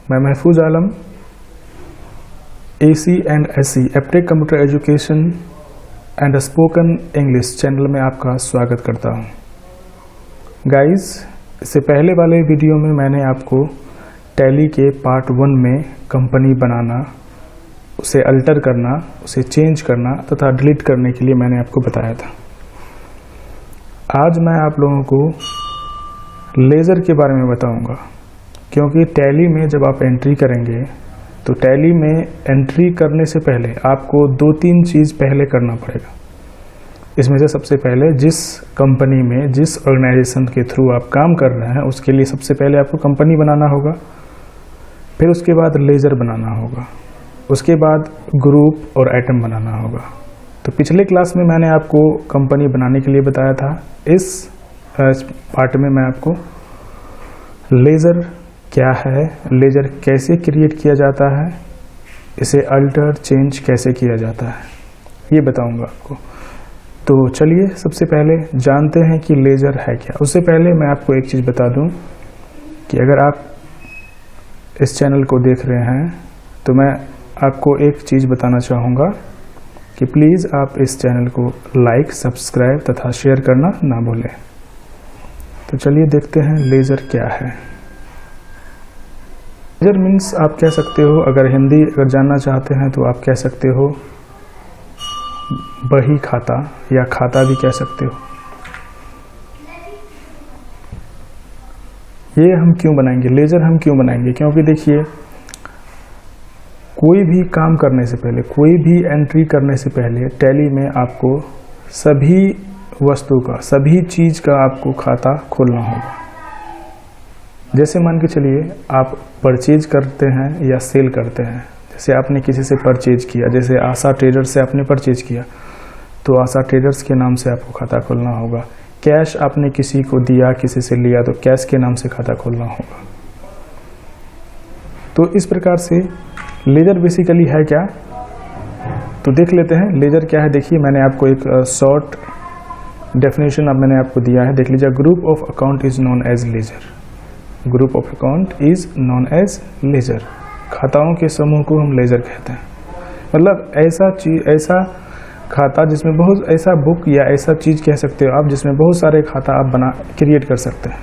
मैं महफूज आलम AC and SC Aptech computer education and spoken English channel में आपका स्वागत करता हूं। गाइस, इससे पहले वाले वीडियो में मैंने आपको टैली के पार्ट 1 में कंपनी बनाना, उसे अल्टर करना, उसे चेंज करना तथा डिलीट करने के लिए मैंने आपको बताया था। आज मैं आप लोगों को लेज़र के बारे में बताऊंगा, क्योंकि टैली में जब आप एंट्री करेंगे तो टैली में एंट्री करने से पहले आपको 2-3 चीज़ पहले करना पड़ेगा। इसमें से सबसे पहले जिस कंपनी में, जिस ऑर्गेनाइजेशन के थ्रू आप काम कर रहे हैं, उसके लिए सबसे पहले आपको कंपनी बनाना होगा। फिर उसके बाद लेज़र बनाना होगा, उसके बाद ग्रुप और आइटम बनाना होगा। तो पिछले क्लास में मैंने आपको कंपनी बनाने के लिए बताया था। इस पार्ट में मैं आपको लेज़र क्या है, लेज़र कैसे क्रिएट किया जाता है, इसे अल्टर चेंज कैसे किया जाता है, ये बताऊंगा आपको। तो चलिए सबसे पहले जानते हैं कि लेज़र है क्या। उससे पहले मैं आपको एक चीज़ बता दूं कि अगर आप इस चैनल को देख रहे हैं तो मैं आपको एक चीज़ बताना चाहूँगा कि प्लीज़ आप इस चैनल को लाइक, सब्सक्राइब तथा शेयर करना ना भूलें। तो चलिए देखते हैं लेज़र क्या है। लेज़र मीन्स आप कह सकते हो, अगर हिंदी अगर जानना चाहते हैं तो आप कह सकते हो बही खाता, या खाता भी कह सकते हो। ये हम क्यों बनाएंगे, लेज़र हम क्यों बनाएंगे? क्योंकि देखिए, कोई भी काम करने से पहले, कोई भी एंट्री करने से पहले टैली में आपको सभी वस्तु का, सभी चीज़ का आपको खाता खोलना होगा। जैसे मान के चलिए आप परचेज करते हैं या सेल करते हैं। जैसे आपने किसी से परचेज किया, जैसे आशा ट्रेडर्स से आपने परचेज किया, तो आशा ट्रेडर्स के नाम से आपको खाता खोलना होगा। कैश आपने किसी को दिया, किसी से लिया, तो कैश के नाम से खाता खोलना होगा। तो इस प्रकार से लेज़र बेसिकली है क्या, तो देख लेते हैं लेज़र क्या है। देखिए, मैंने आपको एक शॉर्ट डेफिनेशन अब मैंने आपको दिया है, देख लीजिए। Group of account is known as ledger. Group of account is known as ledger. खाताओं के समूह को हम लेज़र कहते हैं। मतलब ऐसा चीज, ऐसा खाता जिसमें बहुत, ऐसा बुक या ऐसा चीज कह सकते हो आप जिसमें बहुत सारे खाता आप बना क्रिएट कर सकते हैं।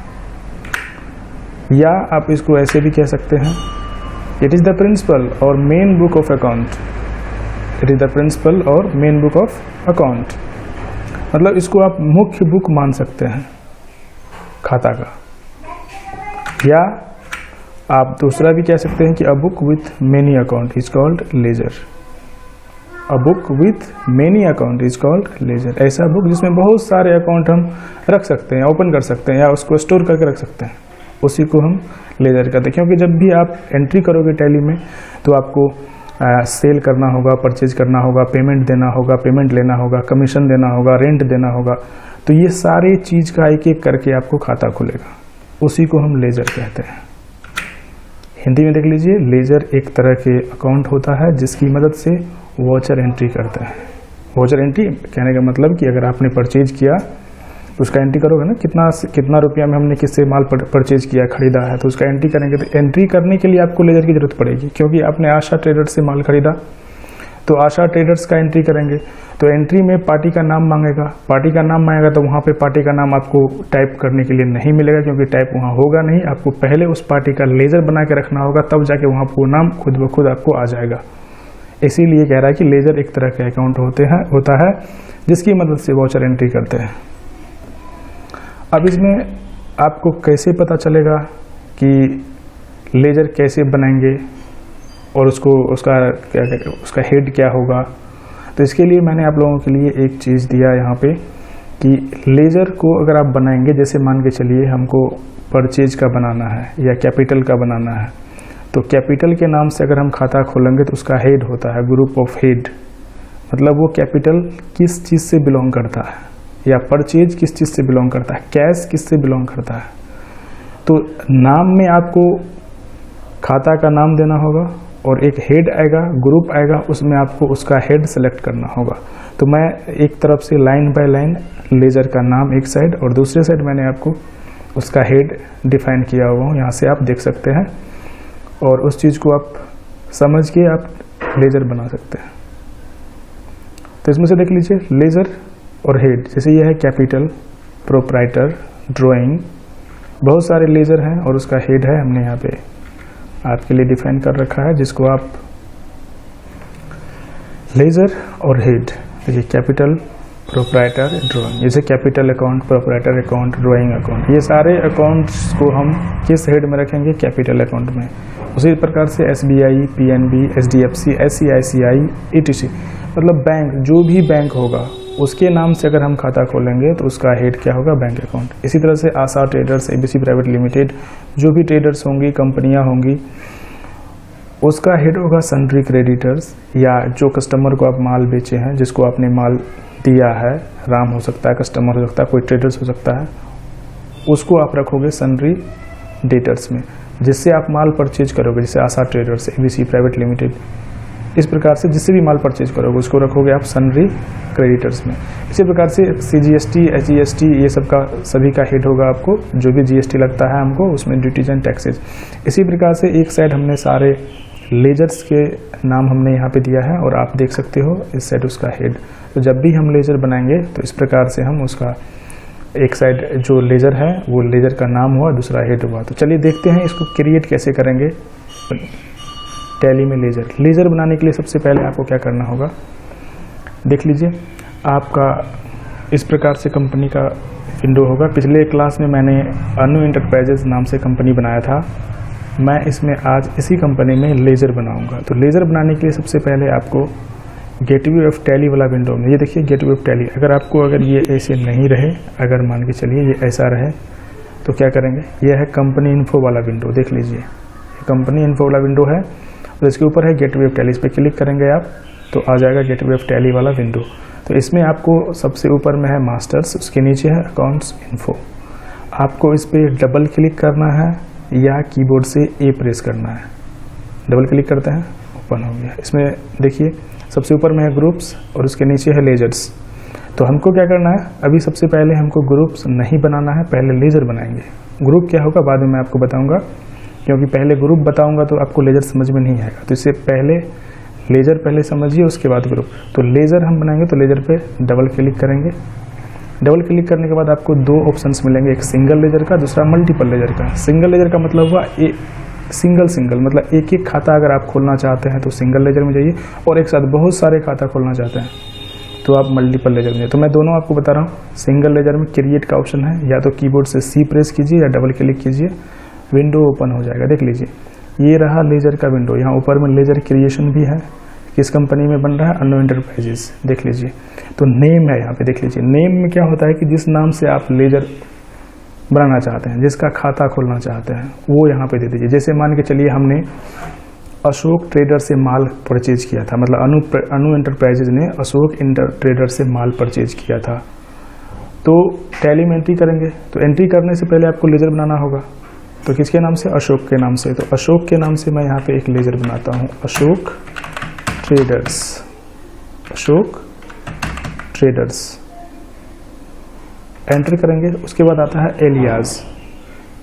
या आप इसको ऐसे भी कह सकते हैं, इट इज द प्रिंसिपल और main book of account. It is the principal और मेन बुक ऑफ अकाउंट। मतलब इसको आप मुख्य बुक मान सकते हैं खाता का। या आप दूसरा भी कह सकते हैं कि a book with many account is called laser. A book with many account is called laser. ऐसा बुक जिसमें बहुत सारे अकाउंट हम रख सकते हैं, ओपन कर सकते हैं, या उसको स्टोर करके रख सकते हैं, उसी को हम लेज़र कहते हैं। क्योंकि जब भी आप एंट्री करोगे टैली में तो आपको सेल करना होगा, परचेज करना होगा, पेमेंट देना होगा, पेमेंट लेना होगा, कमीशन देना होगा, रेंट देना होगा। तो ये सारे चीज़ का एक एक करके आपको खाता खुलेगा, उसी को हम लेज़र कहते हैं। हिंदी में देख लीजिए, लेज़र एक तरह के अकाउंट होता है जिसकी मदद से वाउचर एंट्री करते हैं। वाउचर एंट्री कहने का मतलब कि अगर आपने परचेज किया तो उसका एंट्री करोगे ना, कितना रुपया में हमने किससे माल परचेज किया, खरीदा है, तो उसका एंट्री करेंगे। तो एंट्री करने के लिए आपको लेज़र की जरूरत पड़ेगी, क्योंकि आपने आशा ट्रेडर्स से माल खरीदा, तो आशा ट्रेडर्स का एंट्री करेंगे। तो एंट्री में पार्टी का नाम मांगेगा, पार्टी का नाम मांगेगा, तो वहाँ पे पार्टी का नाम आपको टाइप करने के लिए नहीं मिलेगा, क्योंकि टाइप वहाँ होगा नहीं। आपको पहले उस पार्टी का लेज़र बना के रखना होगा, तब जाके वहाँ वो नाम खुद ब खुद आपको आ जाएगा। इसीलिए कह रहा है कि लेज़र एक तरह का अकाउंट होता है जिसकी मदद से वाउचर एंट्री करते हैं। अब इसमें आपको कैसे पता चलेगा कि लेज़र कैसे बनाएंगे और उसका हेड क्या होगा? तो इसके लिए मैंने आप लोगों के लिए एक चीज़ दिया यहाँ पे कि लेज़र को अगर आप बनाएंगे, जैसे मान के चलिए हमको परचेज का बनाना है या कैपिटल का बनाना है, तो कैपिटल के नाम से अगर हम खाता खोलेंगे तो उसका हेड होता है ग्रुप ऑफ हेड। मतलब वो कैपिटल किस चीज़ से बिलोंग करता है, या परचेज किस चीज़ से बिलोंग करता है, कैश किस से बिलोंग करता है। तो नाम में आपको खाता का नाम देना होगा और एक हेड आएगा, ग्रुप आएगा, उसमें आपको उसका हेड सेलेक्ट करना होगा। तो मैं एक तरफ से लाइन बाय लाइन लेज़र का नाम एक साइड और दूसरे साइड मैंने आपको उसका हेड डिफाइन किया हुआ हूँ, यहाँ से आप देख सकते हैं। और उस चीज़ को आप समझ के आप लेजर बना सकते हैं। तो इसमें से देख लीजिए लेजर और हेड, जैसे ये है कैपिटल, प्रोप्राइटर, ड्राइंग, बहुत सारे लेजर हैं और उसका हेड है, हमने यहाँ पे आपके लिए डिफाइन कर रखा है, जिसको आप लेजर और हेड देखिए कैपिटल, प्रोप्राइटर, ड्राइंग, जैसे capital account, proprietor account, drawing account, ये सारे अकाउंट्स को हम किस हेड में रखेंगे? कैपिटल अकाउंट में। उसी प्रकार से SBI, PNB, HDFC, SCICI, ETC, मतलब बैंक, जो भी बैंक होगा उसके नाम से अगर हम खाता खोलेंगे तो उसका हेड क्या होगा? Bank account. इसी तरह से आशा ट्रेडर्स, ABC प्राइवेट लिमिटेड, जो भी ट्रेडर्स होंगी, कंपनियां होंगी, उसका हेड होगा सन्ड्री क्रेडिटर्स, या जो कस्टमर को आप माल बेचे हैं, जिसको आपने माल दिया है, राम हो सकता है, कस्टमर हो सकता है, कोई ट्रेडर्स हो सकता है, उसको आप रखोगे सन्ड्री डेटर्स में, जिससे आप माल परचेज करोगे, जैसे आशा ट्रेडर्स, ABC प्राइवेट लिमिटेड, इस प्रकार से जिससे भी माल परचेज करोगे उसको रखोगे आप सन्ड्री क्रेडिटर्स में। इसी प्रकार से CGST, HGST, ये सब का सभी का हेड होगा आपको, जो भी GST लगता है हमको उसमें ड्यूटीज एंड टैक्सेज। इसी प्रकार से एक साइड हमने सारे लेजर्स के नाम हमने यहाँ पे दिया है और आप देख सकते हो इस साइड उसका हेड। तो जब भी हम लेजर बनाएंगे तो इस प्रकार से हम उसका एक साइड जो लेजर है वो लेजर का नाम हुआ, दूसरा हेड हुआ। तो चलिए देखते हैं इसको क्रिएट कैसे करेंगे टैली में लेजर बनाने के लिए सबसे पहले आपको क्या करना होगा, देख लीजिए आपका इस प्रकार से कंपनी का विंडो होगा। पिछले क्लास में मैंने अनु एंटरप्राइजेज नाम से कंपनी बनाया था, मैं इसमें आज इसी कंपनी में लेजर बनाऊंगा। तो लेजर बनाने के लिए सबसे पहले आपको गेटवे ऑफ टैली वाला विंडो में, ये देखिए गेटवे ऑफ टैली, अगर ये ऐसे नहीं रहे, अगर मान के चलिए ये ऐसा रहे तो क्या करेंगे, ये है कंपनी इन्फो वाला विंडो, देख लीजिए कंपनी इन्फो वाला विंडो है और इसके ऊपर है गेटवे ऑफ टैली। इस पर क्लिक करेंगे आप तो आ जाएगा गेटवे ऑफ टैली वाला विंडो। तो इसमें आपको सबसे ऊपर में है मास्टर्स, उसके नीचे है अकाउंट्स इन्फो। आपको इस पर डबल क्लिक करना है या कीबोर्ड से A प्रेस करना है। डबल क्लिक करते हैं, ओपन हो गया। इसमें देखिए सबसे ऊपर में है ग्रुप्स और उसके नीचे है लेजर्स। तो हमको क्या करना है, अभी सबसे पहले हमको ग्रुप्स नहीं बनाना है, पहले लेजर बनाएंगे। ग्रुप क्या होगा बाद में मैं आपको बताऊंगा, क्योंकि पहले ग्रुप बताऊंगा तो आपको लेजर समझ में नहीं आएगा। तो इससे पहले लेजर पहले समझिए, उसके बाद ग्रुप। तो लेजर हम बनाएंगे तो लेजर पे डबल क्लिक करेंगे। डबल क्लिक करने के बाद आपको दो ऑप्शंस मिलेंगे, एक सिंगल लेजर का, दूसरा मल्टीपल लेजर का। सिंगल लेजर का मतलब हुआ सिंगल मतलब एक एक खाता अगर आप खोलना चाहते हैं तो सिंगल लेजर में जाइए, और एक साथ बहुत सारे खाता खोलना चाहते हैं तो आप मल्टीपल लेजर में जाइए। तो मैं दोनों आपको बता रहा हूँ। सिंगल लेजर में क्रिएट का ऑप्शन है, या तो कीबोर्ड से C प्रेस कीजिए या डबल क्लिक कीजिए, विंडो ओपन हो जाएगा। देख लीजिए ये रहा लेजर का विंडो। यहाँ ऊपर में लेजर क्रिएशन भी है, किस कंपनी में बन रहा है, अनु एंटरप्राइजेज, देख लीजिए। तो नेम है यहाँ पे, देख लीजिए नेम में क्या होता है कि जिस नाम से आप लेजर बनाना चाहते हैं, जिसका खाता खोलना चाहते हैं, वो यहाँ पे दे दीजिए। जैसे मान के चलिए हमने अशोक ट्रेडर से माल परचेज किया था, मतलब अनु एंटरप्राइजेज ने अशोक ट्रेडर से माल परचेज किया था, तो टैली में एंट्री करेंगे। तो एंट्री करने से पहले आपको लेजर बनाना होगा। तो किसके नाम से, अशोक के नाम से। तो अशोक के नाम से मैं यहाँ पे एक लेजर बनाता हूँ, Ashok traders, Ashok traders. Enter करेंगे। उसके बाद आता है एलियाज।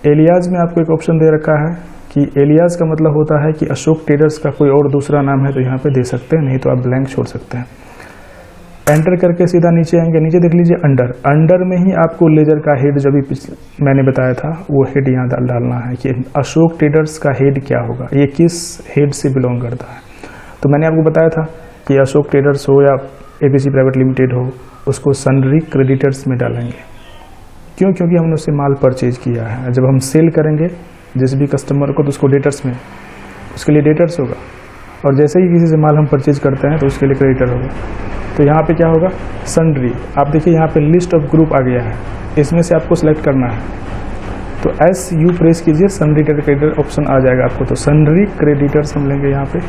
एलियाज में आपको एक ऑप्शन दे रखा है कि एलियाज का मतलब होता है कि अशोक ट्रेडर्स का कोई और दूसरा नाम है तो यहाँ पे दे सकते हैं, नहीं तो आप ब्लैंक छोड़ सकते हैं। एंटर करके सीधा नीचे आएंगे। नीचे देख लीजिए अंडर में ही आपको लेजर का हेड जो भी मैंने बताया था वो हेड यहाँ डालना है कि अशोक ट्रेडर्स का हेड क्या होगा, ये किस हेड से बिलोंग करता है। तो मैंने आपको बताया था कि अशोक ट्रेडर्स हो या ABC प्राइवेट लिमिटेड हो, उसको सन्ड्री क्रेडिटर्स में डालेंगे। क्यों? क्योंकि हमने उससे माल परचेज किया है। जब हम सेल करेंगे जिस भी कस्टमर को तो उसको डेटर्स में, उसके लिए डेटर्स होगा, और जैसे ही किसी से माल हम परचेज करते हैं तो उसके लिए क्रेडिटर होगा। तो यहाँ पे क्या होगा, सन्ड्री। आप देखिए यहाँ पे लिस्ट ऑफ ग्रुप आ गया है, इसमें से आपको सेलेक्ट करना है। तो SU प्रेस कीजिए, सन्ड्री क्रेडिटर ऑप्शन आ जाएगा आपको। तो सन्ड्री क्रेडिटर्स हम लेंगे, यहाँ पे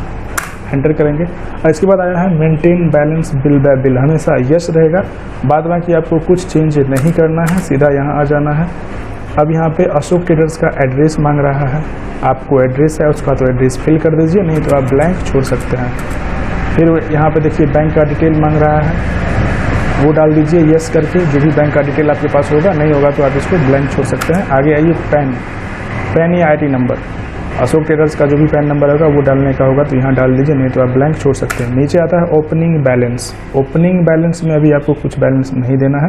एंटर करेंगे। और इसके बाद आया है maintain balance bill bye bill, हमेशा यस रहेगा, बाद बाकी आपको कुछ चेंज नहीं करना है, सीधा यहाँ आ जाना है। अब यहाँ पे अशोक ट्रेडर्स का एड्रेस मांग रहा है, आपको एड्रेस है उसका तो एड्रेस फिल कर दीजिए, नहीं तो आप ब्लैंक छोड़ सकते हैं। फिर यहाँ पे देखिए बैंक का डिटेल मांग रहा है, वो डाल दीजिए यस करके, जो भी बैंक का डिटेल आपके पास होगा, नहीं होगा तो आप इसको ब्लैंक छोड़ सकते हैं। आगे आइए पैन या ID नंबर, अशोक ट्रेडर्स का जो भी पैन नंबर होगा वो डालने का होगा तो यहाँ डाल दीजिए, नहीं तो आप ब्लैंक छोड़ सकते हैं। नीचे आता है ओपनिंग बैलेंस। ओपनिंग बैलेंस में अभी आपको कुछ बैलेंस नहीं देना है,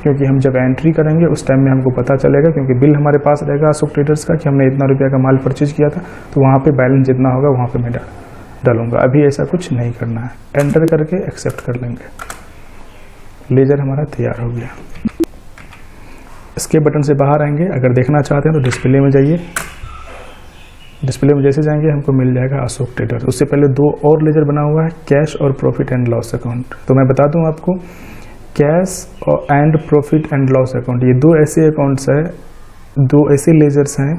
क्योंकि हम जब एंट्री करेंगे उस टाइम में हमको पता चलेगा, क्योंकि बिल हमारे पास रहेगा अशोक ट्रेडर्स का कि हमने इतना रुपया का माल परचेज किया था, तो वहाँ पे बैलेंस जितना होगा वहाँ पे मैं डालूंगा। अभी ऐसा कुछ नहीं करना है, एंटर करके एक्सेप्ट कर लेंगे। लेजर हमारा तैयार हो गया। इसके बटन से बाहर आएंगे, अगर देखना चाहते हैं तो डिस्प्ले में जाइए। डिस्प्ले में जैसे जाएंगे हमको मिल जाएगा अशोक ट्रेडर्स। उससे पहले दो और लेजर बना हुआ है, कैश और प्रॉफिट एंड लॉस अकाउंट। तो मैं बता दूं आपको, कैश और and profit and loss account, ये दो ऐसे अकाउंट्स है, दो ऐसे लेजर्स हैं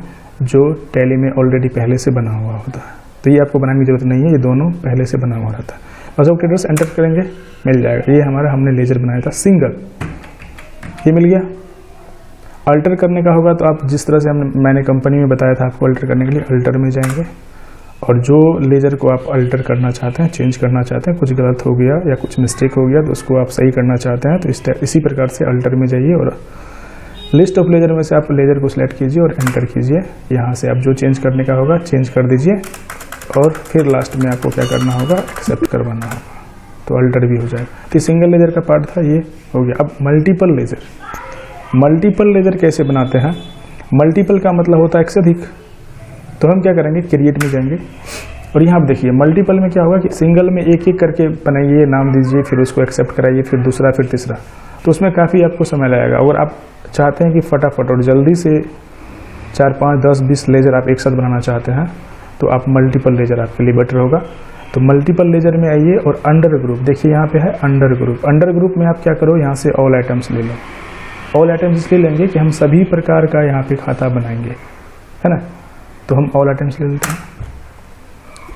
जो टैली में ऑलरेडी पहले से बना हुआ होता है। तो ये आपको बनाने की जरूरत नहीं है, ये दोनों पहले से बना हुआ रहता है। अशोक ट्रेडर्स एंटर करेंगे, मिल जाएगा। ये हमारा हमने लेजर बनाया था सिंगल, ये मिल गया। अल्टर करने का होगा तो आप जिस तरह से मैंने कंपनी में बताया था आपको अल्टर करने के लिए, अल्टर में जाएंगे और जो लेजर को आप अल्टर करना चाहते हैं, चेंज करना चाहते हैं, कुछ गलत हो गया या कुछ मिस्टेक हो गया तो उसको आप सही करना चाहते हैं, तो इसी प्रकार से अल्टर में जाइए और लिस्ट ऑफ लेजर में से आप लेजर को सिलेक्ट कीजिए और एंटर कीजिए। यहाँ से आप जो चेंज करने का होगा चेंज कर दीजिए और फिर लास्ट में आपको क्या करना होगा, एक्सेप्ट करवाना होगा, तो अल्टर भी हो जाएगा। तो सिंगल लेजर का पार्ट था, ये हो गया। अब मल्टीपल लेजर, मल्टीपल लेजर कैसे बनाते हैं? मल्टीपल का मतलब होता है एक से अधिक। तो हम क्या करेंगे, क्रिएट में जाएंगे और यहाँ आप देखिए मल्टीपल में क्या होगा कि सिंगल में एक एक करके बनाइए, नाम दीजिए, फिर उसको एक्सेप्ट कराइए, फिर दूसरा, फिर तीसरा, तो उसमें काफ़ी आपको समय लगेगा। और आप चाहते हैं कि फटाफट और जल्दी से 4, 5, 10, 20 लेजर आप एक साथ बनाना चाहते हैं, तो आप मल्टीपल लेजर आपके लिए बेटर होगा। तो मल्टीपल लेजर में आइए और अंडर ग्रुप, देखिए यहाँ पे है अंडर ग्रुप। अंडर ग्रुप में आप क्या करो, यहाँ से ऑल आइटम्स ले लो। ऑल आइटम्स इसलिए लेंगे कि हम सभी प्रकार का यहाँ पे खाता बनाएंगे, है ना। तो हम ऑल आइटम्स ले लेते हैं।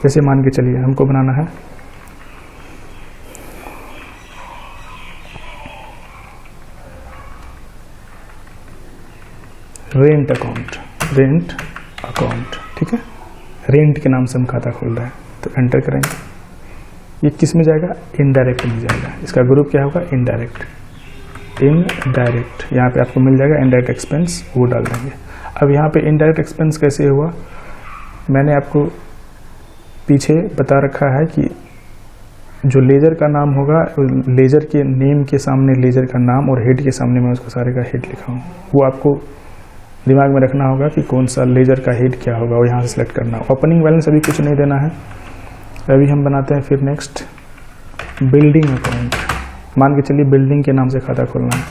जैसे मान के चलिए हमको बनाना है रेंट अकाउंट, रेंट अकाउंट, ठीक है। रेंट के नाम से हम खाता खोल रहे हैं, तो एंटर करेंगे। ये किस में जाएगा, इनडायरेक्ट में जाएगा। इसका ग्रुप क्या होगा, इनडायरेक्ट। इनडायरेक्ट यहाँ पे आपको मिल जाएगा इनडायरेक्ट एक्सपेंस, वो डाल देंगे। अब यहाँ पे इनडायरेक्ट एक्सपेंस कैसे हुआ, मैंने आपको पीछे बता रखा है कि जो लेजर का नाम होगा, लेजर के नेम के सामने लेजर का नाम और हेड के सामने मैं उसको सारे का हेड लिखा हूँ, वो आपको दिमाग में रखना होगा कि कौन सा लेजर का हेड क्या होगा, और यहाँ से सिलेक्ट करना। ओपनिंग बैलेंस अभी कुछ नहीं देना है। अभी हम बनाते हैं फिर नेक्स्ट बिल्डिंग अकाउंट। मान के चलिए बिल्डिंग के नाम से खाता खोलना है,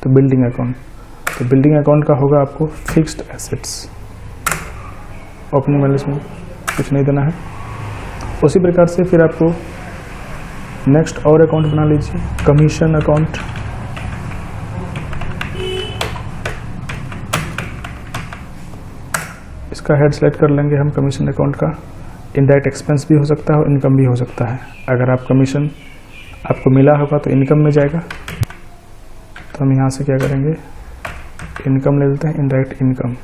तो बिल्डिंग अकाउंट। तो बिल्डिंग अकाउंट का होगा आपको फिक्स्ड एसेट्स। ओपनिंग बैलेंस में कुछ नहीं देना है। उसी प्रकार से फिर आपको नेक्स्ट और अकाउंट बना लीजिए, कमीशन अकाउंट। इसका हेड सेलेक्ट कर लेंगे हम कमीशन अकाउंट का। इनडायरेक्ट एक्सपेंस भी हो सकता है और इनकम भी हो सकता है। अगर आप कमीशन आपको मिला होगा तो इनकम में जाएगा, तो हम यहाँ से क्या करेंगे, इनकम ले लेते हैं, इनडायरेक्ट इनकम,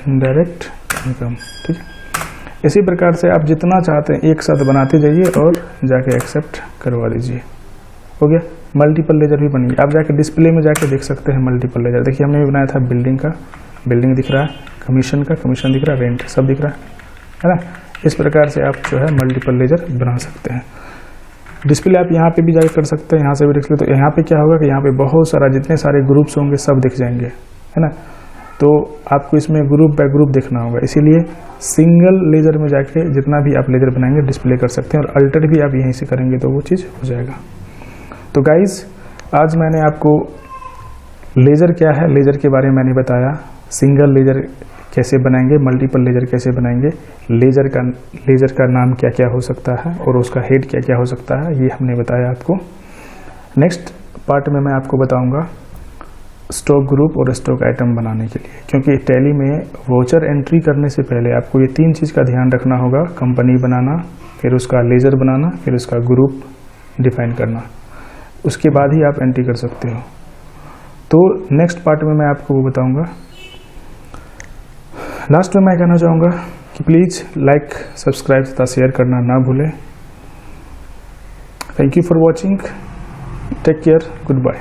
इनडायरेक्ट इनकम, ठीक है। इसी प्रकार से आप जितना चाहते हैं एक साथ बनाते जाइए और जाके एक्सेप्ट करवा दीजिए। हो गया, मल्टीपल लेजर भी बन गया। आप जाके डिस्प्ले में जाके देख सकते हैं मल्टीपल लेजर। देखिए हमने भी बनाया था बिल्डिंग का, बिल्डिंग दिख रहा है, कमीशन का कमीशन दिख रहा है, रेंट सब दिख रहा है ना। इस प्रकार से आप जो है मल्टीपल लेजर बना सकते हैं। डिस्प्ले आप यहाँ पे भी जाकर कर सकते हैं, यहाँ से भी देख लेते। तो यहाँ पे क्या होगा कि यहाँ पे बहुत सारा जितने सारे ग्रुप्स होंगे सब दिख जाएंगे, है ना। तो आपको इसमें ग्रुप बाय ग्रुप देखना होगा, इसीलिए सिंगल लेजर में जाके जितना भी आप लेजर बनाएंगे डिस्प्ले कर सकते हैं, और अल्टर भी आप यहीं से करेंगे तो वो चीज़ हो जाएगा। तो गाइज आज मैंने आपको लेजर क्या है, लेजर के बारे में मैंने बताया। सिंगल लेजर कैसे बनाएंगे, मल्टीपल लेजर कैसे बनाएंगे, लेजर का नाम क्या क्या हो सकता है और उसका हेड क्या क्या हो सकता है, ये हमने बताया आपको। नेक्स्ट पार्ट में मैं आपको बताऊंगा स्टॉक ग्रुप और स्टॉक आइटम बनाने के लिए, क्योंकि टैली में वोचर एंट्री करने से पहले आपको ये 3 चीज़ का ध्यान रखना होगा। कंपनी बनाना, फिर उसका लेजर बनाना, फिर उसका ग्रुप डिफाइन करना, उसके बाद ही आप एंट्री कर सकते हो। तो नेक्स्ट पार्ट में मैं आपको वो बताऊंगा। लास्ट में मैं कहना चाहूँगा कि प्लीज़ लाइक, सब्सक्राइब तथा शेयर करना ना भूलें। Thank you for watching, take care, good bye.